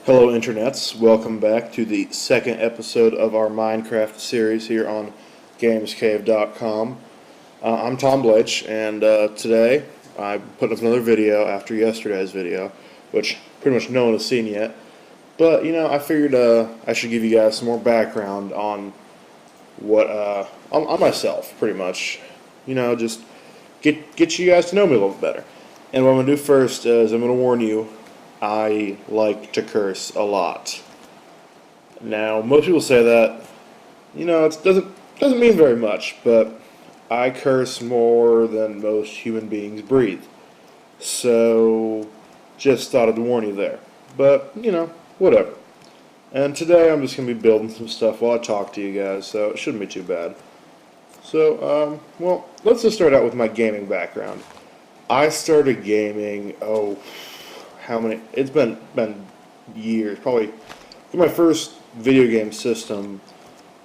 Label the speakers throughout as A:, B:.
A: Hello, internets. Welcome back to the second episode of our Minecraft series here on Gamescave.com. I'm Tom Bletch, and today I put up another video after yesterday's video, which pretty much no one has seen yet. But, I figured I should give you guys some more background on what, on myself, pretty much. Just get you guys to know me a little bit better. And what I'm going to do first is I'm going to warn you, I like to curse a lot. Now, most people say that, it doesn't mean very much, but I curse more than most human beings breathe. So, just thought I'd warn you there. But, whatever. And today I'm just going to be building some stuff while I talk to you guys, so it shouldn't be too bad. So, well, let's just start out with my gaming background. I started gaming, it's been years, probably my first video game system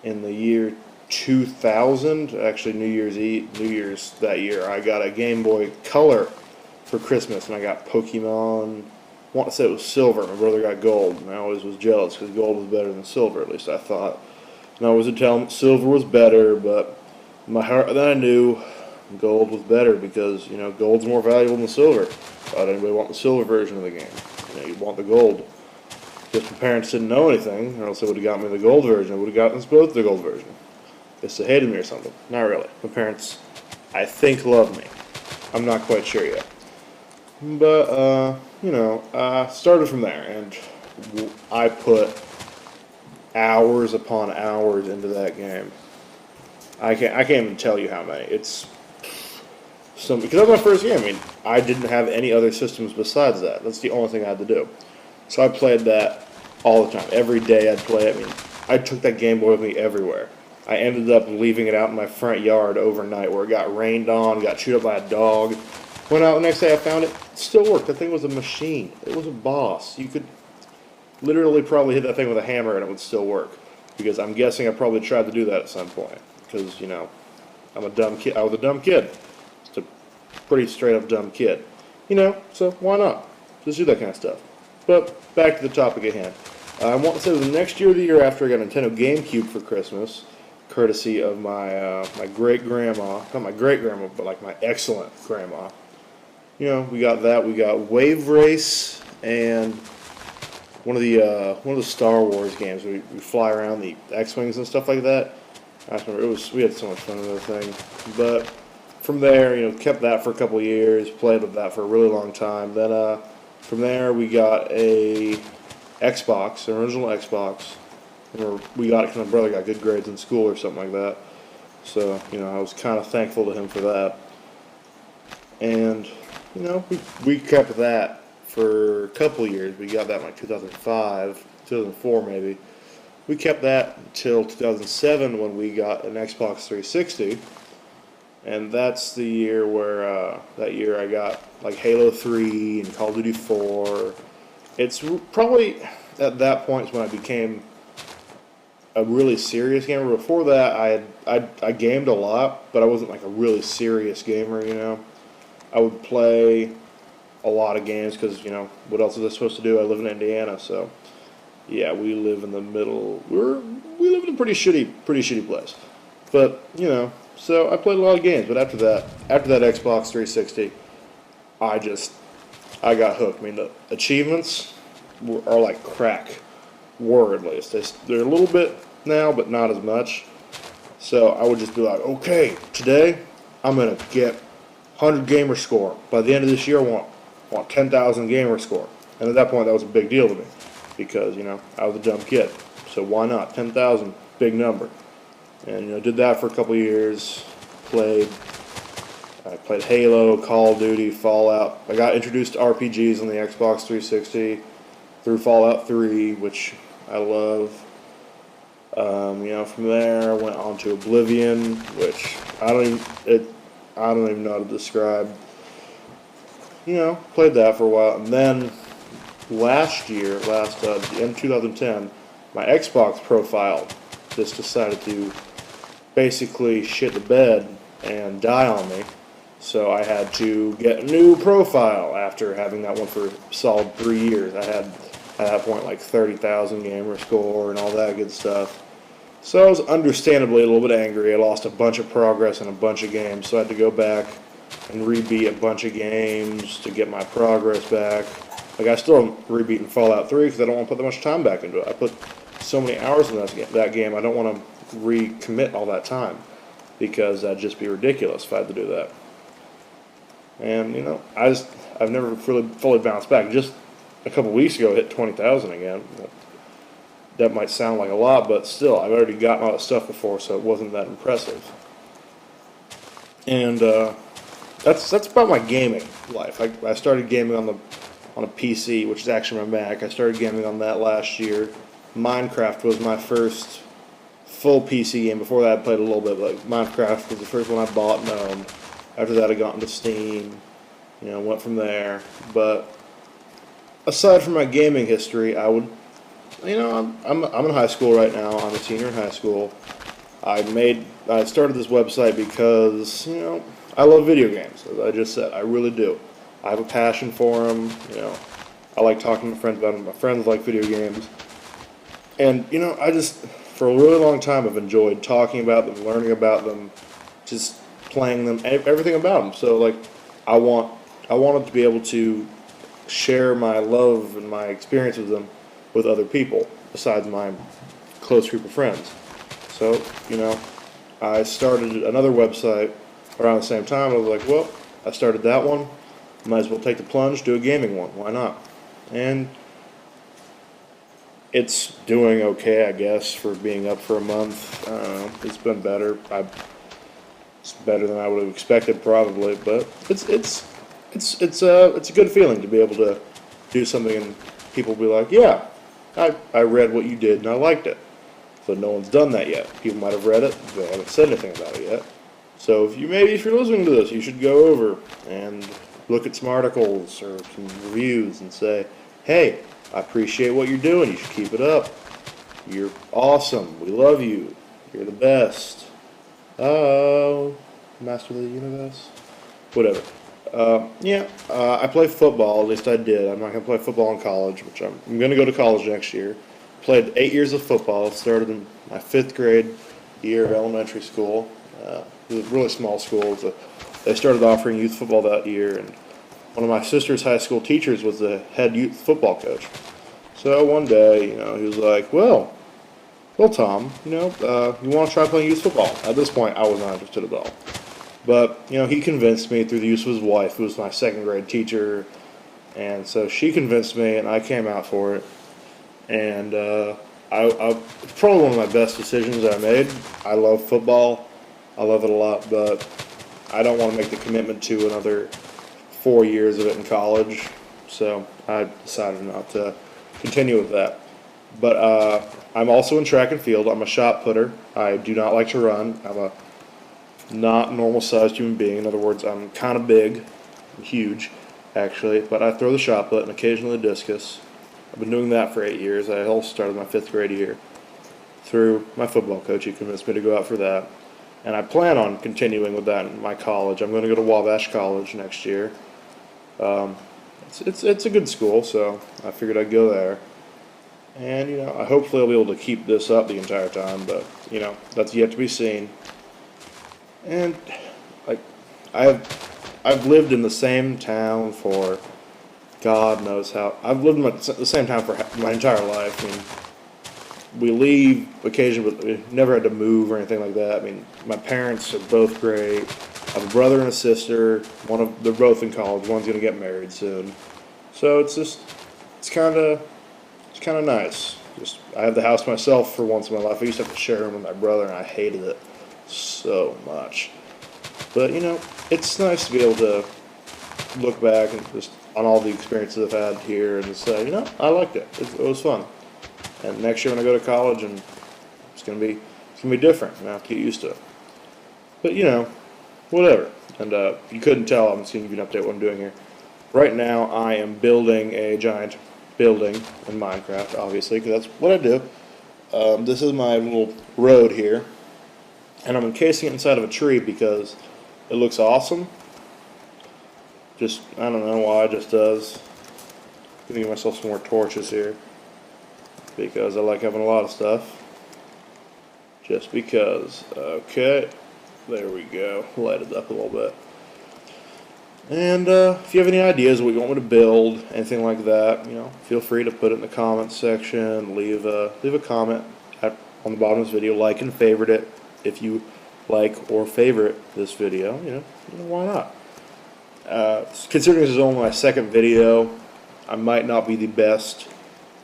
A: in the year 2000, actually New Year's that year, I got a Game Boy Color for Christmas, and I got Pokemon, I want to say it was silver, my brother got gold, and I always was jealous, because gold was better than silver, at least I thought. And I always would tell him silver was better, but then I knew gold was better, because, gold's more valuable than silver. Why did anybody want the silver version of the game? You want the gold. If my parents didn't know anything, or else they would have got me the gold version. I would have gotten us both the gold version. Guess they hated me or something. Not really. My parents, I think, love me. I'm not quite sure yet. But, I started from there, and I put hours upon hours into that game. I can't even tell you how many. Because that was my first game. I didn't have any other systems besides that. That's the only thing I had to do. So I played that all the time. Every day I'd play it. I took that Game Boy with me everywhere. I ended up leaving it out in my front yard overnight where it got rained on, got chewed up by a dog. Went out the next day, I found it. It still worked. That thing was a machine. It was a boss. You could literally probably hit that thing with a hammer and it would still work. Because I'm guessing I probably tried to do that at some point. Because, I'm a dumb kid. I was a dumb kid. Just a pretty straight up dumb kid. So why not? Just do that kind of stuff. But back to the topic at hand. I want to say the next year or the year after I got a Nintendo GameCube for Christmas, courtesy of my great-grandma, not my great-grandma, but like my excellent grandma. We got that. We got Wave Race and one of the Star Wars games. We fly around the X-Wings and stuff like that. I remember we had so much fun with that thing. But from there, kept that for a couple of years, played with that for a really long time. Then from there we got a Xbox, an original Xbox. We got it because my brother got good grades in school or something like that. So, I was kind of thankful to him for that. And, we kept that for a couple of years. We got that in like 2005, 2004 maybe. We kept that until 2007 when we got an Xbox 360. And that's the year where, that year I got like Halo 3 and Call of Duty 4. It's probably at that point when I became a really serious gamer. Before that, I gamed a lot, but I wasn't like a really serious gamer, I would play a lot of games because, what else was I supposed to do? I live in Indiana, so yeah, we live in the middle. We live in a pretty shitty place. But, so I played a lot of games, but after that Xbox 360, I got hooked. The achievements are like crack. Were at least. They're a little bit now, but not as much. So I would just be like, okay, today I'm going to get 100 gamer score. By the end of this year, I want 10,000 gamer score. And at that point, that was a big deal to me. Because, I was a dumb kid. So why not? 10,000, big number. And, did that for a couple years. I played Halo, Call of Duty, Fallout. I got introduced to RPGs on the Xbox 360 through Fallout 3, which I love. From there I went on to Oblivion, which I don't even know how to describe. Played that for a while, and then last end of 2010, my Xbox profile just decided to basically shit the bed and die on me. So I had to get a new profile after having that one for a solid 3 years. I at that point like 30,000 gamer score and all that good stuff. So I was understandably a little bit angry. I lost a bunch of progress in a bunch of games, so I had to go back and rebeat a bunch of games to get my progress back. Like, I still haven't rebeaten Fallout 3 because I don't want to put that much time back into it. I put so many hours in that game, I don't want to recommit all that time because that'd just be ridiculous if I had to do that. And, I've never really fully bounced back. Just a couple weeks ago, I hit 20,000 again. That might sound like a lot, but still, I've already gotten all that stuff before, so it wasn't that impressive. And that's about my gaming life. I started gaming on a PC, which is actually my Mac. I started gaming on that last year. Minecraft was my first full PC game. Before that, I played a little bit, but Minecraft was the first one I bought and owned. After that, I got into Steam. Went from there. But aside from my gaming history, I would, I'm in high school right now. I'm a senior in high school. I started this website because, I love video games, as I just said. I really do. I have a passion for them. I like talking to friends about them. My friends like video games. And, for a really long time, I've enjoyed talking about them, learning about them, just playing them, everything about them. So, I wanted to be able to share my love and my experience with them with other people, besides my close group of friends. So, I started another website around the same time. I was like, well, I started that one. Might as well take the plunge, do a gaming one. Why not? And it's doing okay, I guess, for being up for a month. It's been better. It's better than I would have expected, probably. But it's a good feeling to be able to do something and people be like, yeah, I read what you did and I liked it. So no one's done that yet. People might have read it, they haven't said anything about it yet. So if you're listening to this, you should go over and look at some articles or some reviews and say, hey, I appreciate what you're doing. You should keep it up. You're awesome. We love you. You're the best. Oh, Master of the Universe. Whatever. I play football. At least I did. I'm not going to play football in college, which I'm going to go to college next year. Played 8 years of football. Started in my 5th grade year of elementary school. It was a really small school. They started offering youth football that year, and one of my sister's high school teachers was the head youth football coach. So one day, he was like, well, Tom, you want to try playing youth football? At this point, I was not interested at all. But, he convinced me through the use of his wife, who was my 2nd grade teacher. And so she convinced me, and I came out for it. And it's probably one of my best decisions that I made. I love football. I love it a lot, but I don't want to make the commitment to another 4 years of it in college. So I decided not to continue with that. But I'm also in track and field. I'm a shot putter. I do not like to run. I'm a not normal-sized human being. In other words, I'm kind of big. I'm huge, actually. But I throw the shot put and occasionally the discus. I've been doing that for 8 years. I also started my 5th grade year through my football coach. He convinced me to go out for that. And I plan on continuing with that in my college. I'm going to go to Wabash College next year. It's a good school, so I figured I'd go there. And, hopefully I'll be able to keep this up the entire time, but, that's yet to be seen. And, I've lived in the same town for God knows how. I've lived in the same town for my entire life. I mean, we leave occasionally, but we never had to move or anything like that. I mean, my parents are both great. I have a brother and a sister. They're both in college. One's going to get married soon. So it's kind of nice. I have the house myself for once in my life. I used to have to share room with my brother, and I hated it so much. But it's nice to be able to look back and just on all the experiences I've had here and say, I liked it. It was fun. And next year when I go to college, and it's gonna be different. I'm gonna have to get used to it. But whatever. And you couldn't tell. I'm just gonna give you an update what I'm doing here. Right now, I am building a giant building in Minecraft, obviously, because that's what I do. This is my little road here, and I'm encasing it inside of a tree because it looks awesome. I don't know why, it just does. I'm gonna give myself some more torches here. because I like having a lot of stuff. Just because. Okay, there we go. Light it up a little bit. And if you have any ideas of what you want me to build, anything like that, feel free to put it in the comments section. Leave a comment on the bottom of this video. Like and favorite it if you like or favorite this video. Why not? Considering this is only my second video, I might not be the best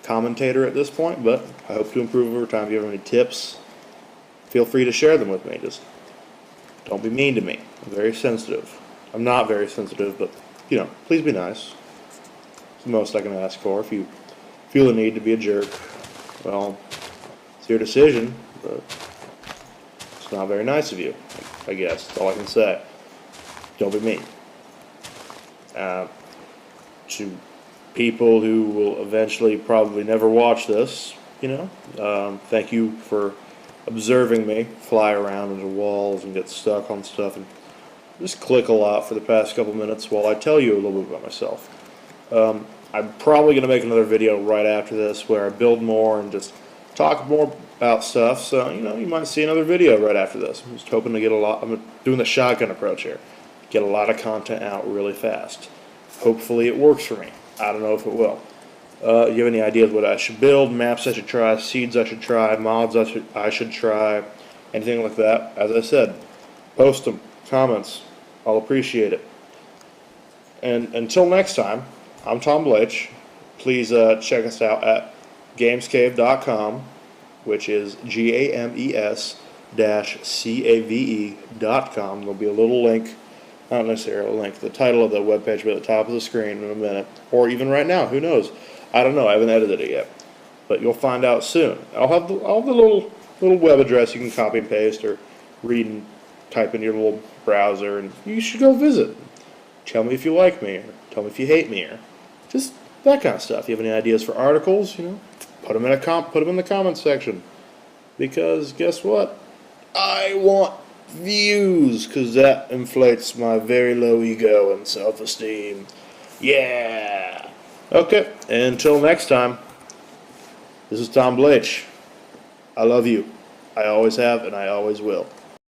A: commentator at this point, but I hope to improve over time. If you have any tips, feel free to share them with me. Just don't be mean to me. I'm very sensitive. I'm not very sensitive, but, please be nice. It's the most I can ask for. If you feel the need to be a jerk, well, it's your decision, but it's not very nice of you, I guess. That's all I can say. Don't be mean. To people who will eventually probably never watch this, thank you for observing me fly around into walls and get stuck on stuff and just click a lot for the past couple minutes while I tell you a little bit about myself. I'm probably going to make another video right after this where I build more and just talk more about stuff, so you might see another video right after this. I'm just hoping to get a lot. I'm doing the shotgun approach here. Get a lot of content out really fast. Hopefully it works for me. I don't know if it will. You have any ideas what I should build, maps I should try, seeds I should try, mods I should try, anything like that? As I said, post them, comments. I'll appreciate it. And until next time, I'm Tom Blach. Please check us out at gamescave.com, which is GAMES-CAVE.com. There'll be a little link. Not necessarily a link. The title of the webpage will be at the top of the screen in a minute. Or even right now. Who knows? I don't know. I haven't edited it yet. But you'll find out soon. I'll have the little web address you can copy and paste or read and type in your little browser. And you should go visit. Tell me if you like me. Or tell me if you hate me. Or just that kind of stuff. If you have any ideas for articles, put them in the comments section. Because guess what? I want views, because that inflates my very low ego and self-esteem. Yeah! Okay, until next time, this is Tom Blach. I love you. I always have, and I always will.